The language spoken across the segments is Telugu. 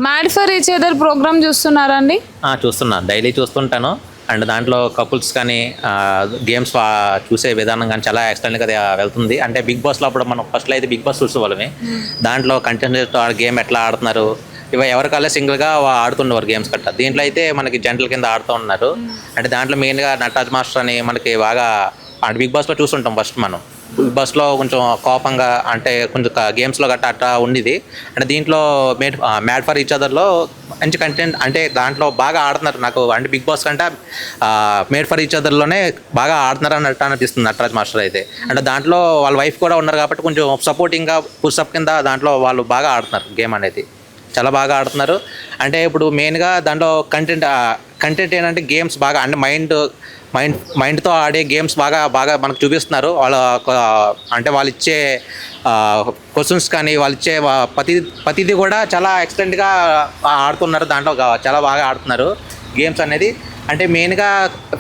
Mad for each other program చూస్తున్నారండి? చూస్తున్నాను, డైలీ చూస్తుంటాను. అండ్ దాంట్లో కపుల్స్ కానీ గేమ్స్ చూసే విధానం కానీ చాలా ఎక్స్టెంట్గా వెళ్తుంది. అంటే బిగ్ బాస్లో అప్పుడు మనం ఫస్ట్లో అయితే బిగ్ బాస్ చూసేవాళ్ళమే. దాంట్లో కంటెంట్ గేమ్ ఎట్లా ఆడుతున్నారు, ఎవరికల్లా సింగిల్గా ఆడుతుండేవారు గేమ్స్ కట్ట. దీంట్లో అయితే మనకి జంటల కింద ఆడుతూ ఉన్నారు. అంటే దాంట్లో మెయిన్గా నటరాజ్ మాస్టర్ అని మనకి బాగా అంటే బిగ్ బాస్లో చూస్తుంటాం. ఫస్ట్ మనం బిగ్ బాస్లో కొంచెం కోపంగా అంటే కొంచెం గేమ్స్లో గట్ట అట్లా ఉండేది. అంటే దీంట్లో మ్యాడ్ ఫర్ ఈచ్ అదర్లో మంచి కంటెంట్ అంటే దాంట్లో బాగా ఆడుతున్నారు. నాకు అంటే బిగ్ బాస్ కంటే మేడ్ ఫర్ ఈచ్ అదర్లోనే బాగా ఆడుతున్నారు అన్నట్టు అనిపిస్తుంది నటరాజ్ మాస్టర్ అయితే. అంటే దాంట్లో వాళ్ళ వైఫ్ కూడా ఉన్నారు కాబట్టి కొంచెం సపోర్టింగ్గా పుషప్ కింద దాంట్లో వాళ్ళు బాగా ఆడుతున్నారు. గేమ్ అనేది చాలా బాగా ఆడుతున్నారు. అంటే ఇప్పుడు మెయిన్గా దాంట్లో కంటెంట్ ఏంటంటే గేమ్స్ బాగా అంటే మైండ్తో ఆడే గేమ్స్ బాగా మనకు చూపిస్తున్నారు. అంటే వాళ్ళు ఇచ్చే క్వశ్చన్స్ కానీ వాళ్ళు ఇచ్చే ప్రతిదీ కూడా చాలా ఎక్స్టెంట్గా ఆడుతున్నారు. దాంట్లో చాలా బాగా ఆడుతున్నారు గేమ్స్ అనేది. అంటే మెయిన్గా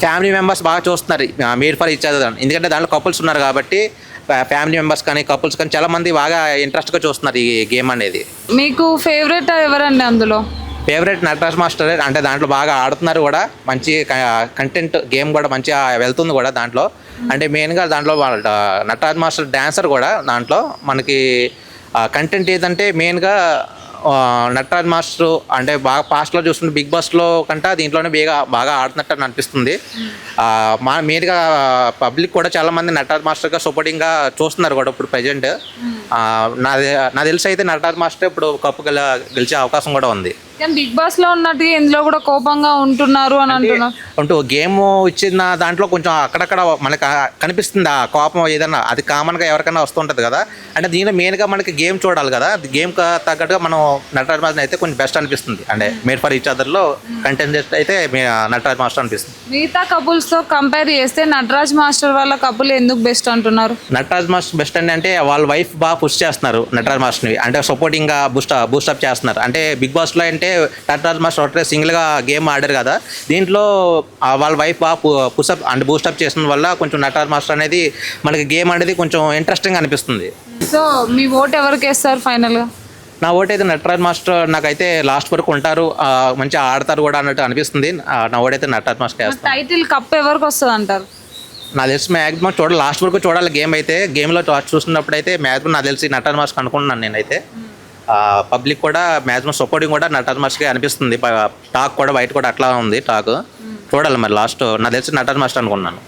ఫ్యామిలీ మెంబర్స్ బాగా చూస్తున్నారు మేడ్ ఫర్ ఈచ్ అదర్. ఎందుకంటే దాంట్లో కపుల్స్ ఉన్నారు కాబట్టి ఫ్యామిలీ మెంబర్స్ కానీ కపుల్స్ కానీ చాలామంది బాగా ఇంట్రెస్ట్గా చూస్తున్నారు ఈ గేమ్ అనేది. మీకు ఫేవరెట్ ఎవరండి అందులో? Favourite Nataraj master. అంటే దాంట్లో బాగా ఆడుతున్నారు కూడా, మంచి కంటెంట్ గేమ్ కూడా మంచిగా వెళ్తుంది కూడా దాంట్లో. అంటే మెయిన్గా దాంట్లో నటరాజ్ మాస్టర్ డ్యాన్సర్ కూడా. దాంట్లో మనకి కంటెంట్ ఏదంటే మెయిన్గా నటరాజ్ మాస్టర్ అంటే బాగా పాస్ట్లో చూస్తుంటే బిగ్ బాస్లో కంటే దీంట్లోనే బాగా ఆడుతున్నట్టు అని అనిపిస్తుంది. మెయిన్గా పబ్లిక్ కూడా చాలామంది నటరాజ్ మాస్టర్గా సపోర్టింగ్గా చూస్తున్నారు కూడా ఇప్పుడు ప్రజెంట్. నా తెలిసి అయితే నటరాజ్ మాస్టర్ ఇప్పుడు కప్పు గెలిచే అవకాశం కూడా ఉంది. బిగ్ బాస్ లో ఉన్నట్టు ఇందులో కూడా కోపంగా ఉంటున్నారు అని అంటున్నారు. అంటూ గేమ్ ఇచ్చిన దాంట్లో కొంచెం అక్కడక్కడ మనకు కనిపిస్తుంది ఆ కోపం. ఏదన్నా అది కామన్గా ఎవరికైనా వస్తుంటుంది కదా. అంటే దీనిలో మెయిన్గా మనకి గేమ్ చూడాలి కదా. గేమ్ తగ్గట్టుగా మనం నటరాజ్ మాస్టర్ అయితే కొంచెం బెస్ట్ అనిపిస్తుంది. అంటే మేడ్ ఫర్ ఈచ్ అదర్లో కంటెంట్ అయితే నటరాజ్ మాస్టర్ అనిపిస్తుంది. మిగతా కపుల్స్ తో కంపేర్ చేస్తే నటరాజ్ మాస్టర్ వాళ్ళ కపుల్ ఎందుకు బెస్ట్ అంటున్నారు? నటరాజ్ మాస్టర్ బెస్ట్ అంటే వాళ్ళ వైఫ్ బాగా పుష్ చేస్తున్నారు నటరాజ్ మాస్టర్ని. అంటే సపోర్టింగ్గా బూస్టప్ చేస్తున్నారు. అంటే బిగ్ బాస్లో అంటే నటరాజ్ మాస్టర్ సింగిల్గా గేమ్ ఆడారు కదా. దీంట్లో వాళ్ళ వైఫ్ బాగా పుషప్ అంటే బూస్టప్ చేసిన వల్ల కొంచెం నటరాజ్ మాస్టర్ అనేది మనకి గేమ్ అనేది కొంచెం ఇంట్రెస్టింగ్ అనిపిస్తుంది. సో మీ ఓట్ ఎవరికి వేస్తారు ఫైనల్గా? నా ఓటు అయితే నటరాజ్ మాస్టర్ నాకైతే లాస్ట్ వరకు ఉంటారు, మంచిగా ఆడతారు కూడా అన్నట్టు అనిపిస్తుంది. నా ఓటు అయితే నటరాజ్ మాస్టర్ వేస్తాను. టైటిల్ కప్ ఎవరికి వస్తుంది అంటారు? నాకు తెలిసి మ్యాక్సిమం చూడాలి, లాస్ట్ వరకు చూడాలి గేమ్ అయితే. గేమ్లో చూస్తున్నప్పుడు అయితే మ్యాక్సిమం నాకు తెలిసి నటరాజ్ మాస్టర్ అనుకుంటున్నాను నేనైతే. పబ్లిక్ కూడా మ్యాక్సిమం సపోర్టింగ్ కూడా నటరాజ్ మాస్టర్కి అనిపిస్తుంది. టాక్ కూడా బయట కూడా అట్లా ఉంది టాక్. చూడాలి మరి లాస్ట్ నాకు తెలిసి నటరాజ్ మాస్టర్ అనుకున్నాను.